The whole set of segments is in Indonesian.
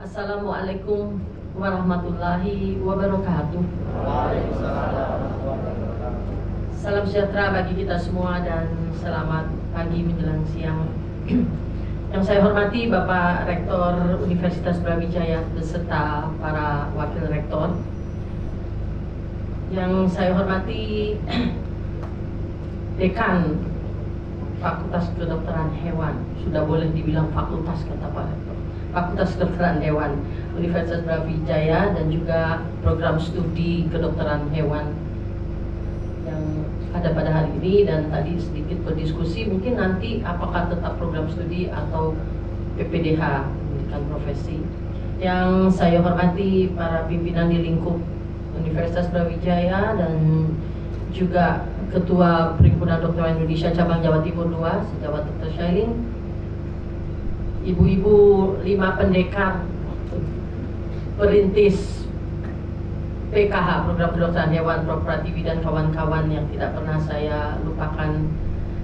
Assalamualaikum warahmatullahi wabarakatuh. Salam sejahtera bagi kita semua dan selamat pagi menjelang siang. Yang saya hormati Bapak Rektor Universitas Brawijaya beserta para wakil rektor. Yang saya hormati Dekan Fakultas Kedokteran Hewan, sudah boleh dibilang fakultas kata Pak Rektor, Fakultas Kedokteran Hewan Universitas Brawijaya, dan juga program studi kedokteran hewan yang ada pada hari ini. Dan tadi sedikit berdiskusi, mungkin nanti apakah tetap program studi atau PPDH, pendidikan profesi. Yang saya hormati para pimpinan di lingkup Universitas Brawijaya dan juga Ketua Perhimpunan Dokter Indonesia Cabang Jawa Timur 2, sejawat Dr. Shailing, ibu-ibu 5 pendekar perintis PKH, Program Kedokteran Hewan, Prof. Pratiwi dan kawan-kawan yang tidak pernah saya lupakan,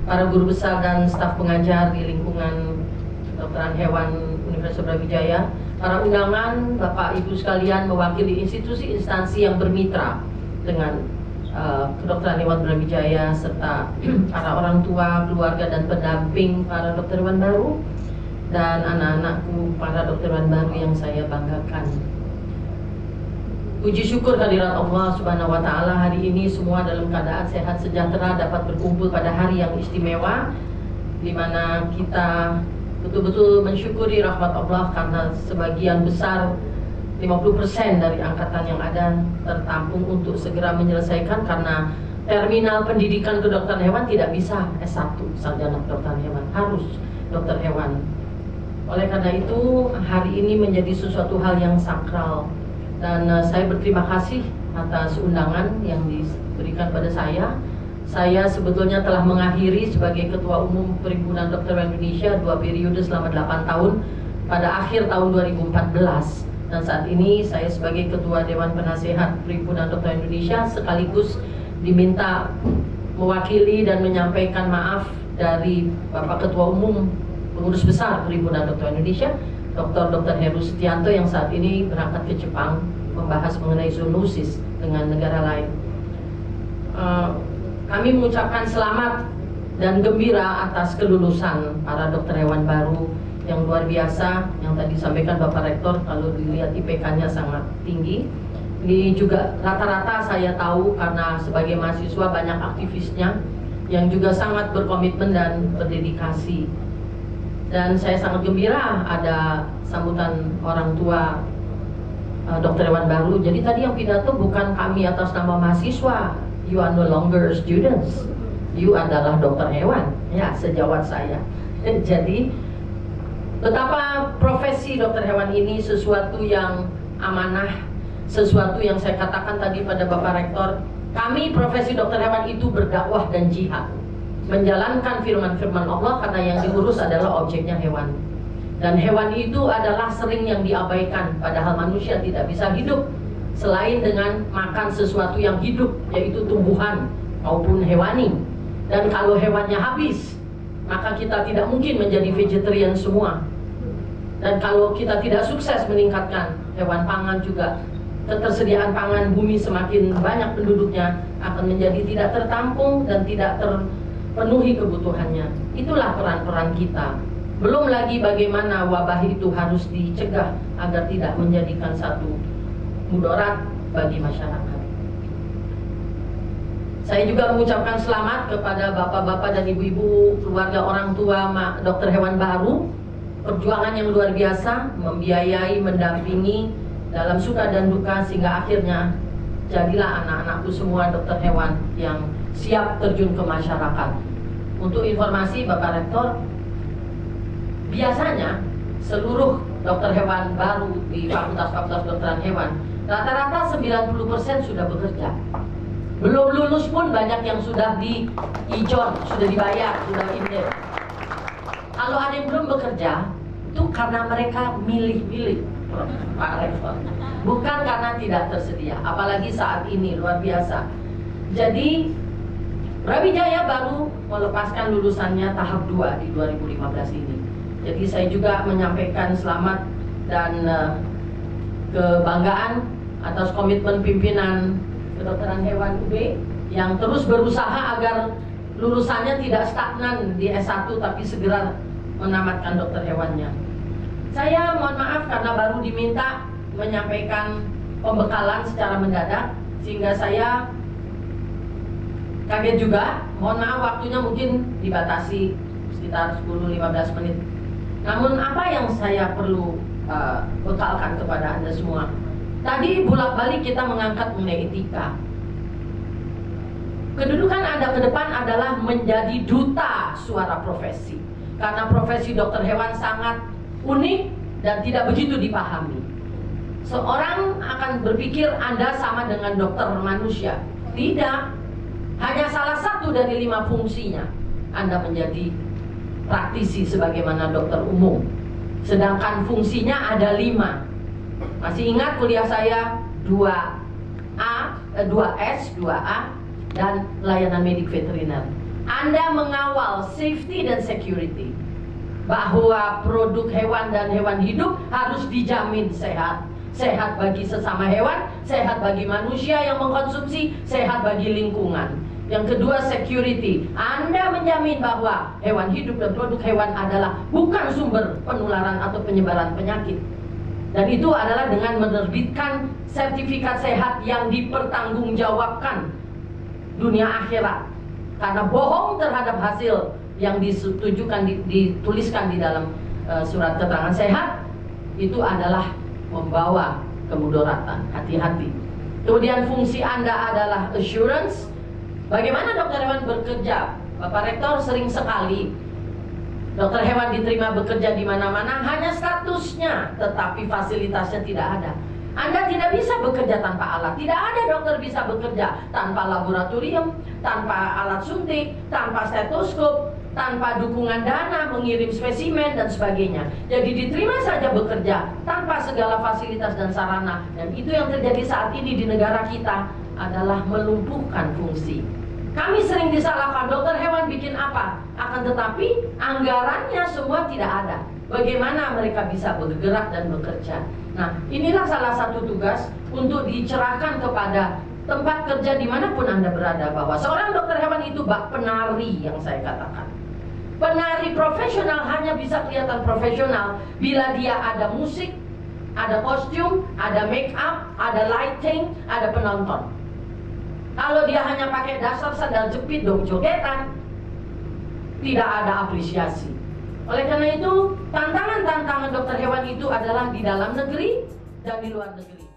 para guru besar dan staf pengajar di lingkungan Kedokteran Hewan Universitas Brawijaya, para undangan, Bapak Ibu sekalian mewakili institusi instansi yang bermitra dengan Kedokteran Hewan Brawijaya, serta para orang tua, keluarga dan pendamping para dokter hewan baru, dan anak-anakku para dokter hewan baru yang saya banggakan. Puji syukur kehadirat Allah Subhanahu wa Ta'ala, hari ini semua dalam keadaan sehat sejahtera dapat berkumpul pada hari yang istimewa, di mana kita betul-betul mensyukuri rahmat Allah karena sebagian besar 50% dari angkatan yang ada tertampung untuk segera menyelesaikan, karena terminal pendidikan kedokteran hewan tidak bisa S1 sarjana kedokteran hewan, harus dokter hewan. Oleh karena itu hari ini menjadi sesuatu hal yang sakral, dan saya berterima kasih atas undangan yang diberikan pada saya. Saya sebetulnya telah mengakhiri sebagai Ketua Umum Perhimpunan Dokter Indonesia 2 periode selama 8 tahun pada akhir tahun 2014. Dan saat ini saya sebagai Ketua Dewan Penasehat Perhimpunan Dokter Indonesia sekaligus diminta mewakili dan menyampaikan maaf dari Bapak Ketua Umum Pengurus Besar Perhimpunan Dokter Indonesia, Dr. Heru Setianto, yang saat ini berangkat ke Jepang membahas mengenai zoonosis dengan negara lain. Kami mengucapkan selamat dan gembira atas kelulusan para dokter hewan baru yang luar biasa, yang tadi disampaikan Bapak Rektor, kalau dilihat IPK-nya sangat tinggi. Ini juga rata-rata saya tahu karena sebagai mahasiswa banyak aktivisnya yang juga sangat berkomitmen dan berdedikasi. Dan saya sangat gembira ada sambutan orang tua dokter hewan baru. Jadi tadi yang pidato bukan kami atas nama mahasiswa, you are no longer students, you adalah dokter hewan, ya sejawat saya. Jadi betapa profesi dokter hewan ini sesuatu yang amanah, sesuatu yang saya katakan tadi pada Bapak Rektor, kami profesi dokter hewan itu berdakwah dan jihad, menjalankan firman-firman Allah, karena yang diurus adalah objeknya hewan. Dan hewan itu adalah sering yang diabaikan, padahal manusia tidak bisa hidup selain dengan makan sesuatu yang hidup, yaitu tumbuhan maupun hewani. Dan kalau hewannya habis, maka kita tidak mungkin menjadi vegetarian semua. Dan kalau kita tidak sukses meningkatkan hewan pangan juga, ketersediaan pangan bumi semakin banyak penduduknya akan menjadi tidak tertampung dan tidak terpenuhi kebutuhannya. Itulah peran-peran kita. Belum lagi bagaimana wabah itu harus dicegah agar tidak menjadikan satu mudarat bagi masyarakat. Saya juga mengucapkan selamat kepada bapak-bapak dan ibu-ibu keluarga orang tua dokter hewan baru. Perjuangan yang luar biasa, membiayai, mendampingi dalam suka dan duka, sehingga akhirnya jadilah anak-anakku semua dokter hewan yang siap terjun ke masyarakat. Untuk informasi Bapak Rektor, biasanya seluruh dokter hewan baru di fakultas-fakultas kedokteran hewan rata-rata 90% sudah bekerja. Belum lulus pun banyak yang sudah di ijon, sudah dibayar, sudah indep. Kalau ada yang belum bekerja, itu karena mereka milih-milih, Pak Rektor, bukan karena tidak tersedia. Apalagi saat ini luar biasa. Jadi Brawijaya baru melepaskan lulusannya tahap 2 di 2015 ini. Jadi saya juga menyampaikan selamat dan kebanggaan atas komitmen pimpinan kedokteran hewan UB yang terus berusaha agar lulusannya tidak stagnan di S1 tapi segera menamatkan dokter hewannya. Saya mohon maaf karena baru diminta menyampaikan pembekalan secara mendadak sehingga saya kaget juga. Mohon maaf waktunya mungkin dibatasi sekitar 10-15 menit. Namun apa yang saya perlu bekalkan kepada Anda semua? Tadi bolak-balik kita mengangkat mengenai etika. Kedudukan Anda ke depan adalah menjadi duta suara profesi. Karena profesi dokter hewan sangat unik dan tidak begitu dipahami. Seorang akan berpikir Anda sama dengan dokter manusia. Tidak. Hanya salah satu dari 5 fungsinya Anda menjadi praktisi sebagaimana dokter umum. Sedangkan fungsinya ada 5. Masih ingat kuliah saya 2S, 2A dan layanan medik veteriner. Anda mengawal safety dan security, bahwa produk hewan dan hewan hidup harus dijamin sehat. Sehat bagi sesama hewan, sehat bagi manusia yang mengkonsumsi, sehat bagi lingkungan. Yang kedua, security. Anda menjamin bahwa hewan hidup dan produk hewan adalah bukan sumber penularan atau penyebaran penyakit. Dan itu adalah dengan menerbitkan sertifikat sehat yang dipertanggungjawabkan dunia akhirat. Karena bohong terhadap hasil yang dituliskan di dalam surat keterangan sehat itu adalah membawa kemudaratan. Hati-hati. Kemudian fungsi Anda adalah assurance. Bagaimana dokter hewan bekerja? Bapak Rektor sering sekali dokter hewan diterima bekerja di mana-mana, hanya statusnya, tetapi fasilitasnya tidak ada. Anda tidak bisa bekerja tanpa alat. Tidak ada dokter bisa bekerja tanpa laboratorium, tanpa alat suntik, tanpa stetoskop, tanpa dukungan dana, mengirim spesimen dan sebagainya. Jadi diterima saja bekerja tanpa segala fasilitas dan sarana. Dan itu yang terjadi saat ini di negara kita adalah melumpuhkan fungsi. Kami sering disalahkan, dokter hewan bikin apa? Akan tetapi anggarannya semua tidak ada. Bagaimana mereka bisa bergerak dan bekerja? Nah, inilah salah satu tugas untuk dicerahkan kepada tempat kerja dimanapun Anda berada, bahwa seorang dokter hewan itu bak penari yang saya katakan. Penari profesional hanya bisa kelihatan profesional bila dia ada musik, ada kostum, ada make up, ada lighting, ada penonton. Kalau dia hanya pakai dasar sandal jepit dong jogetan, tidak ada apresiasi. Oleh karena itu, tantangan-tantangan dokter hewan itu adalah di dalam negeri dan di luar negeri.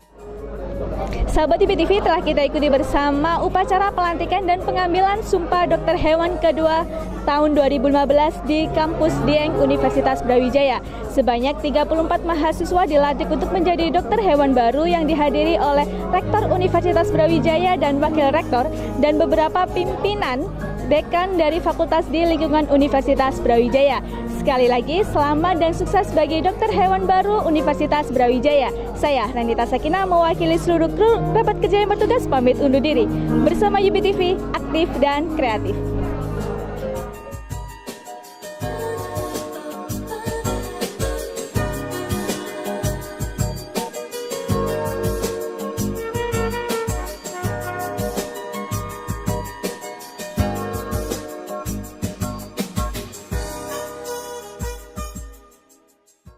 Sahabat IPTV, telah kita ikuti bersama upacara pelantikan dan pengambilan Sumpah Dokter Hewan kedua tahun 2015 di Kampus Dieng Universitas Brawijaya. Sebanyak 34 mahasiswa dilantik untuk menjadi dokter hewan baru yang dihadiri oleh Rektor Universitas Brawijaya dan Wakil Rektor dan beberapa pimpinan dekan dari fakultas di lingkungan Universitas Brawijaya. Sekali lagi, selamat dan sukses bagi dokter hewan baru Universitas Brawijaya. Saya, Nandita Sakina, mewakili seluruh kru rapat kerja yang bertugas pamit undur diri. Bersama UBTV, aktif dan kreatif.